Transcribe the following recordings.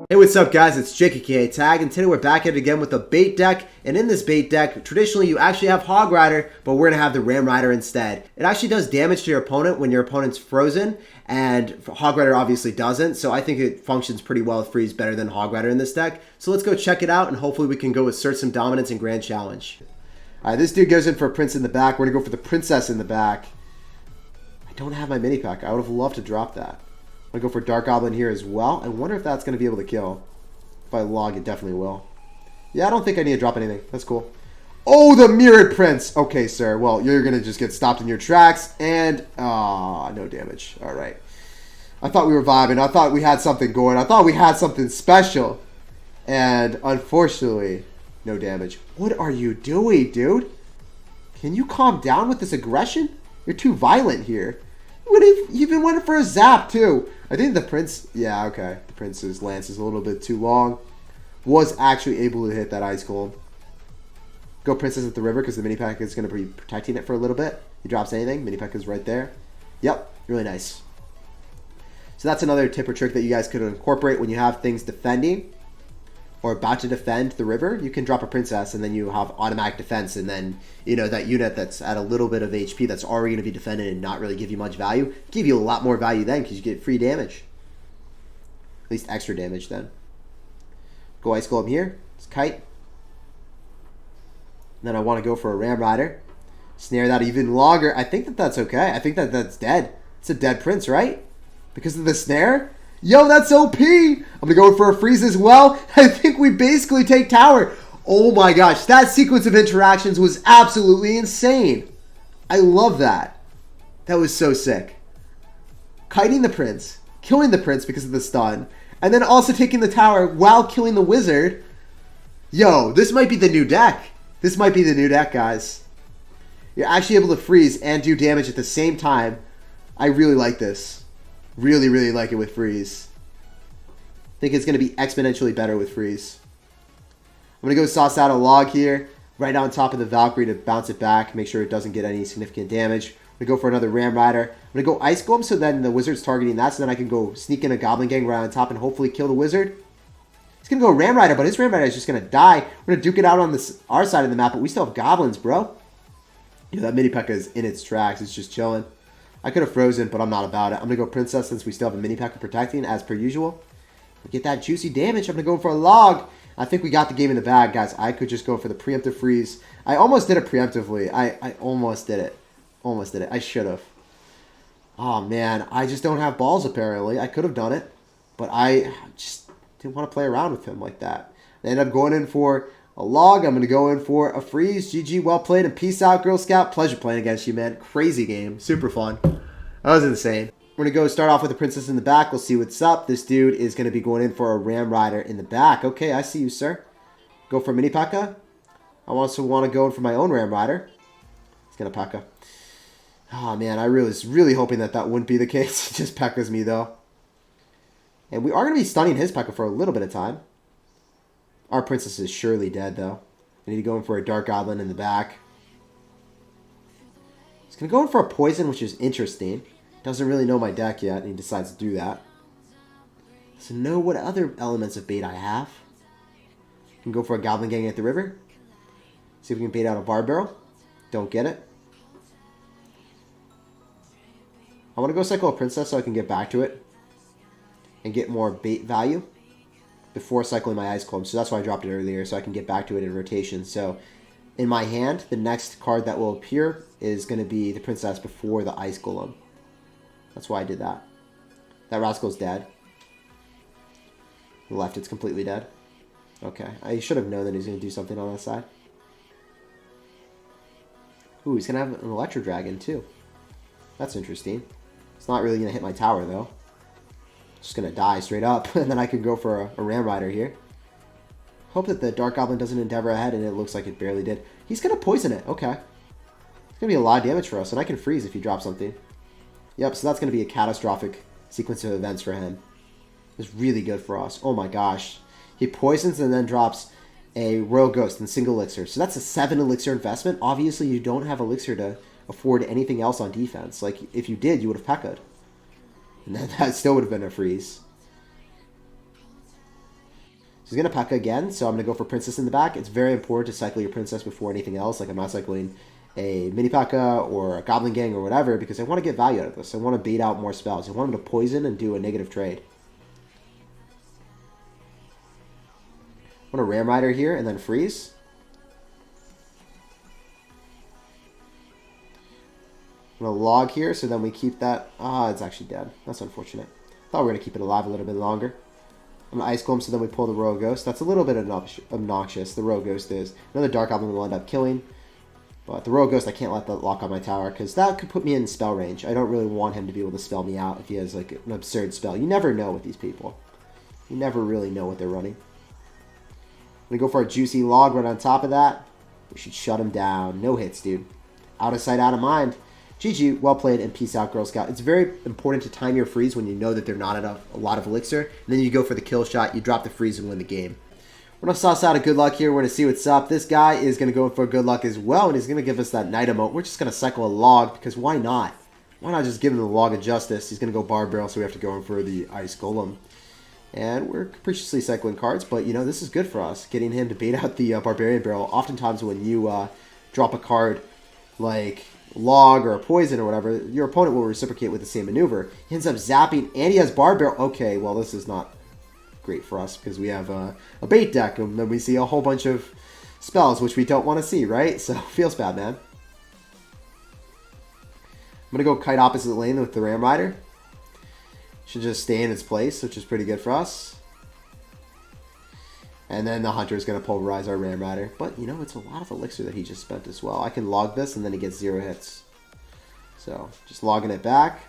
Hey, what's up guys, it's Jake aka Tag, and today we're back at it again with a bait deck. And in this bait deck, traditionally you actually have Hog Rider, but we're going to have the Ram Rider instead. It actually does damage to your opponent when your opponent's frozen, and Hog Rider obviously doesn't, so I think it functions pretty well with freeze, better than Hog Rider in this deck. So let's go check it out, and hopefully we can go assert some dominance in Grand Challenge. Alright, this dude goes in for a Prince in the back. We're going to go for the Princess in the back. I don't have my mini pack. I would have loved to drop that. I'm going to go for Dark Goblin here as well. I wonder if that's going to be able to kill. If I log, it definitely will. Yeah, I don't think I need to drop anything. That's cool. Oh, the Mirrored Prince. Okay, sir. Well, you're going to just get stopped in your tracks. And, no damage. All right. I thought we were vibing. I thought we had something going. I thought we had something special. And, unfortunately, no damage. What are you doing, dude? Can you calm down with this aggression? You're too violent here. You even went for a zap, too. I think the Prince... Yeah, okay. The Prince's lance is a little bit too long. Was actually able to hit that Ice Golem. Go Princess at the river, because the mini pack is going to be protecting it for a little bit. He drops anything. Mini pack is right there. Yep. Really nice. So that's another tip or trick that you guys could incorporate when you have things defending or about to defend the river. You can drop a Princess, and then you have automatic defense, and then, you know, that unit that's at a little bit of HP that's already going to be defended and not really give you much value, give you a lot more value then, because you get free damage. At least extra damage then. Go Ice Golem here. It's Kite. And then I want to go for a Ram Rider. Snare that even longer. I think that that's okay. I think that that's dead. It's a dead Prince, right? Because of the snare? Yo, that's OP! I'm going to go for a freeze as well. I think we basically take tower. Oh my gosh, that sequence of interactions was absolutely insane. I love that. That was so sick. Kiting the Prince, killing the Prince because of the stun, and then also taking the tower while killing the Wizard. Yo, this might be the new deck. This might be the new deck, guys. You're actually able to freeze and do damage at the same time. I really like this. Really, really like it with freeze. I think it's going to be exponentially better with freeze. I'm going to go sauce out a log here, right on top of the Valkyrie to bounce it back, make sure it doesn't get any significant damage. I'm going to go for another Ram Rider. I'm going to go Ice Golem, so then the Wizard's targeting that, so then I can go sneak in a Goblin Gang right on top and hopefully kill the Wizard. He's going to go Ram Rider, but his Ram Rider is just going to die. We're going to duke it out on our side of the map, but we still have Goblins, bro. Yeah, that mini P.E.K.K.A is in its tracks. It's just chilling. I could have frozen, but I'm not about it. I'm going to go Princess since we still have a mini P.E.K.K.A protecting, as per usual. Get that juicy damage. I'm going to go for a log. I think we got the game in the bag, guys. I could just go for the preemptive freeze. I almost did it preemptively. I almost did it. Almost did it. I should have. Oh, man. I just don't have balls, apparently. I could have done it, but I just didn't want to play around with him like that. I ended up going in for a log. I'm going to go in for a freeze. GG, well played, and peace out, Girl Scout. Pleasure playing against you, man. Crazy game. Super fun. That was insane. We're going to go start off with the Princess in the back. We'll see what's up. This dude is going to be going in for a Ram Rider in the back. Okay, I see you, sir. Go for a mini P.E.K.K.A. I also want to go in for my own Ram Rider. It's going to P.E.K.K.A. Oh, man, I was really hoping that that wouldn't be the case. It just P.E.K.K.A.s me, though. And we are going to be stunning his P.E.K.K.A. for a little bit of time. Our Princess is surely dead, though. I need to go in for a Dark Goblin in the back. He's going to go in for a Poison, which is interesting. Doesn't really know my deck yet, and he decides to do that. So know what other elements of bait I have. Can go for a Goblin Gang at the river. See if we can bait out a Barb Barrel. Don't get it. I want to go cycle a Princess so I can get back to it and get more bait value before cycling my Ice Golem. So that's why I dropped it earlier, so I can get back to it in rotation. So in my hand, the next card that will appear is going to be the Princess before the Ice Golem. That's why I did that. That Rascal's dead. The left, it's completely dead. Okay, I should have known that he's going to do something on that side. Ooh, he's going to have an Electro Dragon too. That's interesting. It's not really going to hit my tower though. It's just going to die straight up, and then I can go for a Ram Rider here. Hope that the Dark Goblin doesn't endeavor ahead, and it looks like it barely did. He's going to poison it. Okay. It's going to be a lot of damage for us, and I can freeze if he drops something. Yep, so that's going to be a catastrophic sequence of events for him. It's really good for us. Oh my gosh. He poisons and then drops a Royal Ghost and single elixir. So that's a 7 elixir investment. Obviously, you don't have elixir to afford anything else on defense. Like, if you did, you would have P.E.K.Ka'd. And then that still would have been a freeze. He's going to P.E.K.K.A again, so I'm going to go for Princess in the back. It's very important to cycle your Princess before anything else. Like, I'm not cycling a mini P.E.K.K.A or a Goblin Gang or whatever because I want to get value out of this. I want to bait out more spells. I want him to poison and do a negative trade. I want a Ram Rider here and then freeze. I'm going to log here, so then we keep that. Ah, it's actually dead. That's unfortunate. Thought we were going to keep it alive a little bit longer. I'm going to Ice Golem, so then we pull the Royal Ghost. That's a little bit obnoxious. The Royal Ghost is. Another Dark Goblin will end up killing. But the Royal Ghost, I can't let that lock on my tower, because that could put me in spell range. I don't really want him to be able to spell me out if he has, like, an absurd spell. You never know with these people. You never really know what they're running. I'm going to go for a Juicy Log right on top of that. We should shut him down. No hits, dude. Out of sight, out of mind. GG, well played, and peace out, Girl Scout. It's very important to time your freeze when you know that they're not at a lot of elixir. And then you go for the kill shot, you drop the freeze and win the game. We're going to sauce out a good luck here. We're going to see what's up. This guy is going to go for good luck as well, and he's going to give us that Knight emote. We're just going to cycle a log, because why not? Why not just give him the Log of Justice? He's going to go Bar Barrel, so we have to go in for the Ice Golem. And we're capriciously cycling cards, but, you know, this is good for us, getting him to bait out the Barbarian Barrel. Oftentimes when you drop a card like Log or a Poison or whatever, your opponent will reciprocate with the same maneuver. He ends up zapping, and he has Bar Barrel. Okay, well, this is not great for us, because we have a bait deck, and then we see a whole bunch of spells, which we don't want to see, right? So, feels bad, man. I'm going to go Kite opposite lane with the Ram Rider. Should just stay in its place, which is pretty good for us. And then the Hunter is going to pulverize our Ram Rider. But, you know, it's a lot of elixir that he just spent as well. I can log this, and then he gets 0 hits. So, just logging it back.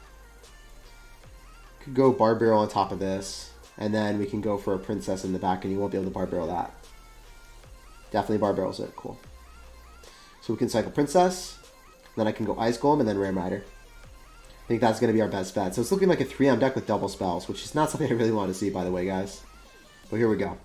Could go Bar Barrel on top of this. And then we can go for a Princess in the back, and you won't be able to Bar Barrel that. Definitely Bar Barrels it. Cool. So we can cycle Princess. Then I can go Ice Golem, and then Ram Rider. I think that's going to be our best bet. So it's looking like a 3M deck with double spells, which is not something I really want to see, by the way, guys. But here we go.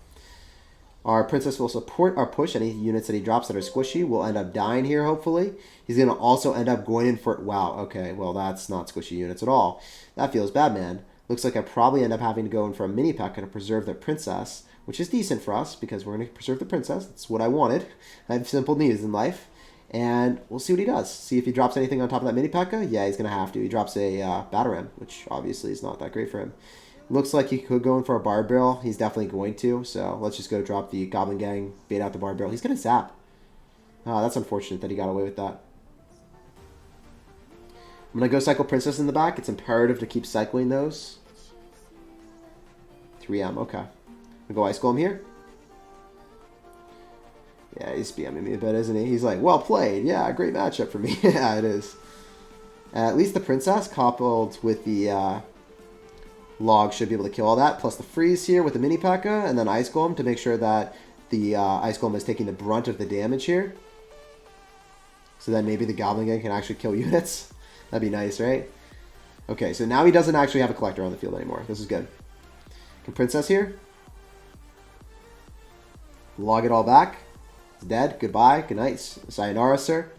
Our Princess will support our push. Any units that he drops that are squishy will end up dying here, hopefully. He's going to also end up going in for... Wow, okay. Well, that's not squishy units at all. That feels bad, man. Looks like I probably end up having to go in for a mini P.E.K.K.A to preserve the Princess, which is decent for us, because we're going to preserve the Princess. That's what I wanted. I have simple needs in life. And we'll see what he does. See if he drops anything on top of that mini P.E.K.K.A. Yeah, he's going to have to. He drops a Battle Ram, which obviously is not that great for him. Looks like he could go in for a Bar Barrel. He's definitely going to. So let's just go drop the Goblin Gang, bait out the Bar Barrel. He's going to zap. That's unfortunate that he got away with that. I'm going to go cycle Princess in the back. It's imperative to keep cycling those. 3M, okay. I'm going to go Ice Golem here. Yeah, he's BMing me a bit, isn't he? He's like, well played. Yeah, great matchup for me. Yeah, it is. At least the Princess coupled with the Log should be able to kill all that. Plus the freeze here with the mini P.E.K.K.A. and then Ice Golem to make sure that the Ice Golem is taking the brunt of the damage here. So then maybe the Goblin Gang can actually kill units. That'd be nice, right? Okay, so now he doesn't actually have a Collector on the field anymore. This is good. Can Princess here. Log it all back. It's dead. Goodbye. Good night. Sayonara, sir.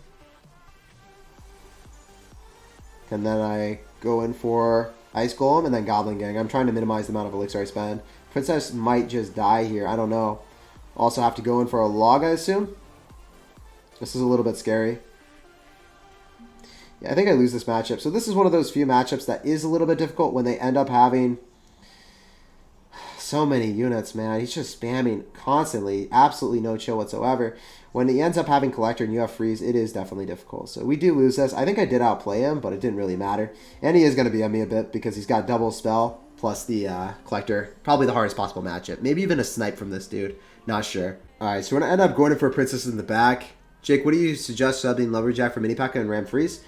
And then I go in for Ice Golem and then Goblin Gang. I'm trying to minimize the amount of elixir I spend. Princess might just die here. I don't know. Also have to go in for a log, I assume. This is a little bit scary. Yeah, I think I lose this matchup. So this is one of those few matchups that is a little bit difficult when they end up having so many units, man. He's just spamming constantly. Absolutely no chill whatsoever. When he ends up having Collector and you have Freeze, it is definitely difficult. So we do lose this. I think I did outplay him, but it didn't really matter. And he is going to be on me a bit because he's got double spell plus the Collector. Probably the hardest possible matchup. Maybe even a snipe from this dude. Not sure. Alright, so we're going to end up going in for a Princess in the back. Jake, what do you suggest subbing Lumberjack for mini P.E.K.K.A and Ram Freeze?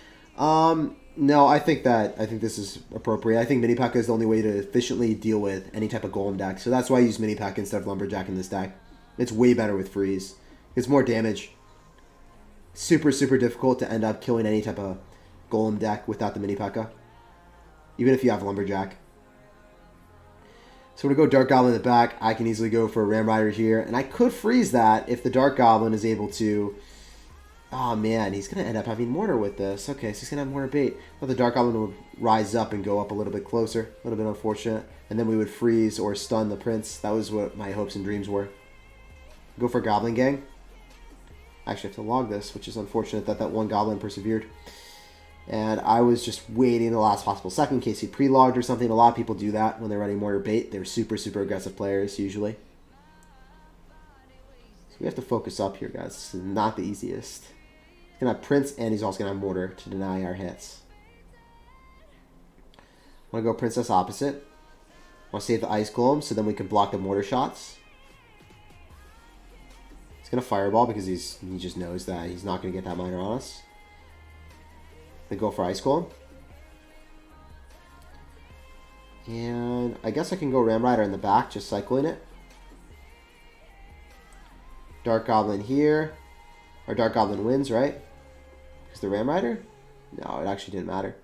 No, I think this is appropriate. I think mini P.E.K.K.A is the only way to efficiently deal with any type of Golem deck. So that's why I use mini P.E.K.K.A instead of Lumberjack in this deck. It's way better with Freeze. It's more damage. Super, super difficult to end up killing any type of Golem deck without the mini P.E.K.K.A. Even if you have Lumberjack. So we're going to go Dark Goblin in the back. I can easily go for a Ram Rider here. And I could freeze that if the Dark Goblin is able to Oh man, he's going to end up having mortar with this. Okay, so he's going to have mortar bait. But the Dark Goblin would rise up and go up a little bit closer. A little bit unfortunate. And then we would freeze or stun the Prince. That was what my hopes and dreams were. Go for Goblin Gang. Actually, I have to log this, which is unfortunate that that one Goblin persevered. And I was just waiting the last possible second in case he pre-logged or something. A lot of people do that when they're running mortar bait. They're super, super aggressive players, usually. So we have to focus up here, guys. This is not the easiest. He's going to have Prince, and he's also going to have mortar to deny our hits. I'm going to go Princess opposite. I want to save the Ice Golem so then we can block the mortar shots. He's going to Fireball because he just knows that he's not going to get that miner on us. Then go for Ice Golem. And I guess I can go Ram Rider in the back, just cycling it. Dark Goblin here. Or Dark Goblin wins, right? Because the Ram Rider? No, it actually didn't matter.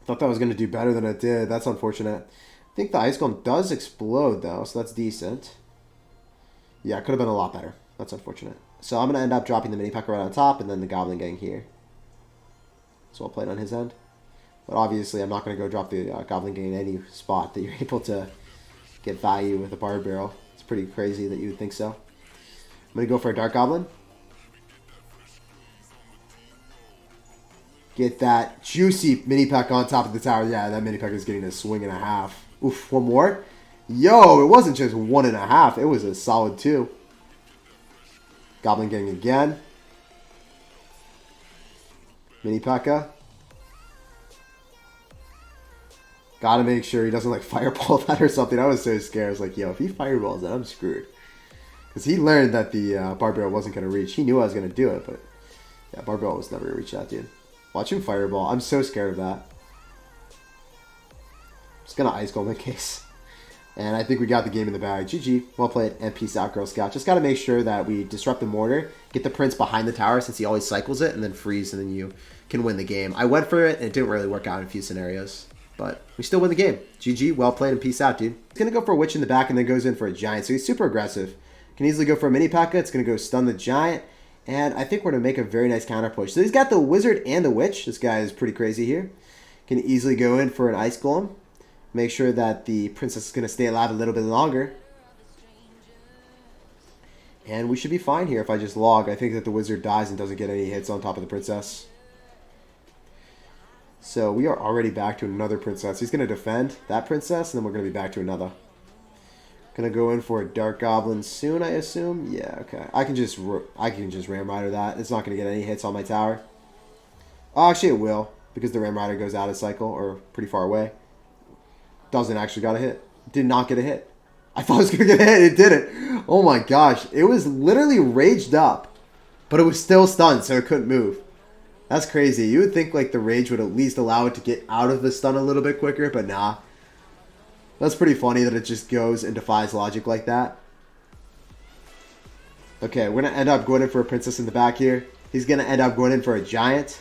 I thought that was going to do better than it did. That's unfortunate. I think the Ice Golem does explode, though, so that's decent. Yeah, it could have been a lot better. That's unfortunate. So I'm going to end up dropping the Mini P.E.K.K.A. right on top and then the Goblin Gang here. So I'll play it on his end. But obviously I'm not going to go drop the Goblin Gang in any spot that you're able to get value with a Barb Barrel. It's pretty crazy that you would think so. I'm going to go for a Dark Goblin. Get that juicy Mini P.E.K.K.A. on top of the tower. Yeah, that Mini P.E.K.K.A. is getting a swing and a half. Oof, one more. Yo, it wasn't just 1.5. It was a solid 2. Goblin Gang again. Mini P.E.K.K.A. Gotta make sure he doesn't like fireball that or something. I was so scared. I was like, yo, if he fireballs that, I'm screwed. Because he learned that the Barb Barrel wasn't going to reach. He knew I was going to do it, but yeah, Barb Barrel was never going to reach that, dude. Watch him fireball. I'm so scared of that. Just going to Ice Golem in case. And I think we got the game in the bag. GG. Well played. And peace out, Girl Scout. Just got to make sure that we disrupt the mortar. Get the Prince behind the tower since he always cycles it. And then freeze. And then you can win the game. I went for it. And it didn't really work out in a few scenarios. But we still win the game. GG. Well played. And peace out, dude. He's going to go for a Witch in the back. And then goes in for a Giant. So he's super aggressive. Can easily go for a Mini P.E.K.K.A. It's going to go stun the Giant. And I think we're going to make a very nice counter push. So he's got the Wizard and the Witch. This guy is pretty crazy here. Can easily go in for an Ice Golem. Make sure that the Princess is going to stay alive a little bit longer. And we should be fine here if I just log. I think that the Wizard dies and doesn't get any hits on top of the Princess. So we are already back to another Princess. He's going to defend that Princess, and then we're going to be back to another. Going to go in for a Dark Goblin soon, I assume. Yeah, okay. I can just Ram Rider that. It's not going to get any hits on my tower. Oh, actually, it will, because the Ram Rider goes out of cycle, or pretty far away. Doesn't actually got a hit. Did not get a hit. I thought it was going to get a hit. It didn't. Oh my gosh. It was literally raged up. But it was still stunned, so it couldn't move. That's crazy. You would think like the rage would at least allow it to get out of the stun a little bit quicker, but nah. That's pretty funny that it just goes and defies logic like that. Okay, we're going to end up going in for a Princess in the back here. He's going to end up going in for a Giant.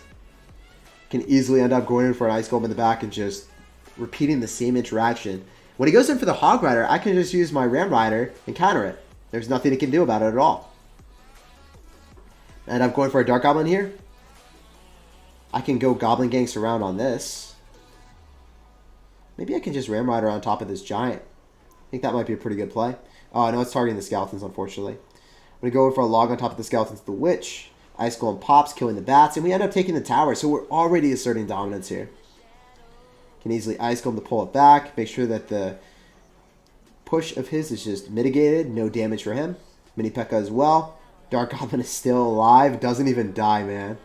Can easily end up going in for an Ice Golem in the back and just repeating the same interaction. When he goes in for the Hog Rider, I can just use my Ram Rider and counter it. There's nothing he can do about it at all. And I'm going for a Dark Goblin here. I can go Goblin Gang Surround on this. Maybe I can just Ram Rider on top of this Giant. I think that might be a pretty good play. Oh, no, it's targeting the Skeletons, unfortunately. I'm going to go for a log on top of the Skeletons, the Witch. Ice Golem pops, killing the Bats, and we end up taking the tower, so we're already asserting dominance here. Can easily Ice Golem to pull it back. Make sure that the push of his is just mitigated. No damage for him. Mini P.E.K.K.A. as well. Dark Goblin is still alive. Doesn't even die, man.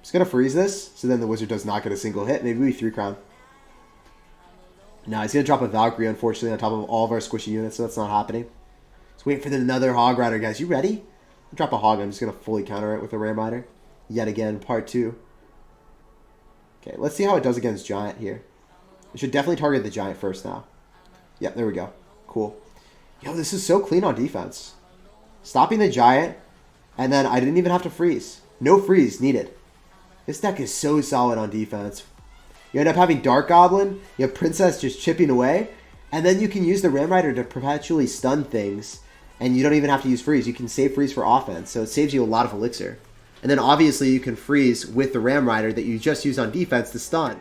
Just going to freeze this. So then the Wizard does not get a single hit. Maybe we 3-crown. No, he's going to drop a Valkyrie, unfortunately, on top of all of our squishy units. So that's not happening. Let's wait for another Hog Rider, guys. You ready? I'll drop a Hog. I'm just going to fully counter it with a Ram Rider. Yet again, part 2. Okay, let's see how it does against Giant here. We should definitely target the Giant first now. Yep, there we go. Cool. Yo, this is so clean on defense. Stopping the Giant, and then I didn't even have to freeze. No freeze needed. This deck is so solid on defense. You end up having Dark Goblin, you have Princess just chipping away, and then you can use the Ram Rider to perpetually stun things And you don't even have to use freeze. You can save freeze for offense, so it saves you a lot of elixir. And then obviously you can freeze with the Ram Rider that you just used on defense to stun.